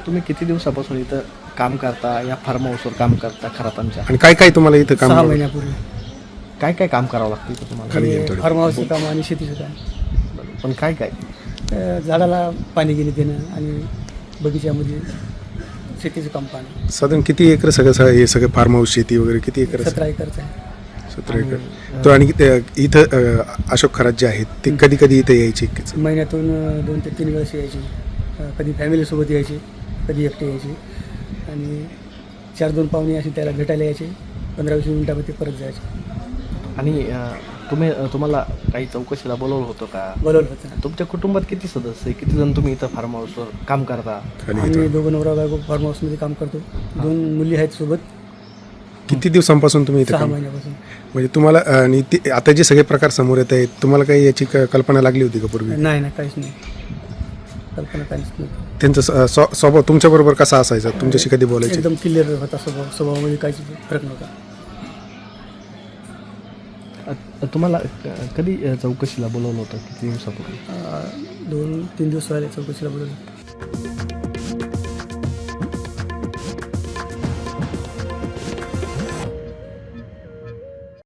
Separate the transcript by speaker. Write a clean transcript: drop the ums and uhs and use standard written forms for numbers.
Speaker 1: तुम्ही किती दिवसापासून इथं काम करता, या फार्म हाऊसवर काम करता खरातांच्या?
Speaker 2: आणि काय काय तुम्हाला इथं काम
Speaker 3: 6 महिन्यापूर्वी
Speaker 1: काय काय काम करावं लागतं इथं तुम्हाला?
Speaker 2: खाली घेऊन थोडी.
Speaker 3: फार्म हाऊसचं काम आणि शेतीचं काम.
Speaker 1: पण काय काय?
Speaker 3: झाडाला पाणी गेले देणं आणि बगीच्यामध्ये शेतीचं काम पाहणं.
Speaker 2: साधारण किती एकर हे सगळं फार्म हाऊस शेती वगैरे किती एकर
Speaker 3: 17 एकरचं आहे.
Speaker 2: 17 एकर. तो आणि इथं अशोक खरात जे आहेत ते कधी कधी इथं यायचे?
Speaker 3: महिन्यातून 2 ते 3 वेळेस यायची. कधी फॅमिलीसोबत यायची, कधी एकटे यायची आणि 4-2 पाहुणे अशी त्याला भेटायला यायचे. 15-20 मिनिटामध्ये परत जायचे.
Speaker 1: आणि तुम्हाला काही चौकशीला बोलवलं होतं का?
Speaker 3: बोलवलं होतं.
Speaker 1: तुमच्या कुटुंबात किती सदस्य आहे? किती जण तुम्ही इथं फार्म हाऊसवर काम करता?
Speaker 3: आम्ही 2 नवरा बायको फार्म हाऊसमध्ये काम करतो. 2 मुली आहेत सोबत.
Speaker 2: किती दिवसांपासून तुम्ही इथं
Speaker 3: 6
Speaker 2: काम?
Speaker 3: महिन्यापासून.
Speaker 2: म्हणजे तुम्हाला आणि आता जे सगळे प्रकार समोर येत आहेत तुम्हाला काही याची कल्पना लागली होती का पूर्वी?
Speaker 3: नाही काहीच नाही, कल्पना काहीच नव्हती.
Speaker 2: त्यांचा स्वभाव तुमच्याबरोबर कसा असायचा? तुमच्याशी कधी बोलायचे?
Speaker 3: एकदम क्लिअर होता स्वभावामध्ये काहीच फरक नव्हता.
Speaker 1: तुम्हाला कधी चौकशीला बोलवलं होतं? किती दिवसापूर्वी?
Speaker 3: 2-3 दिवस झाले चौकशीला बोलवलं.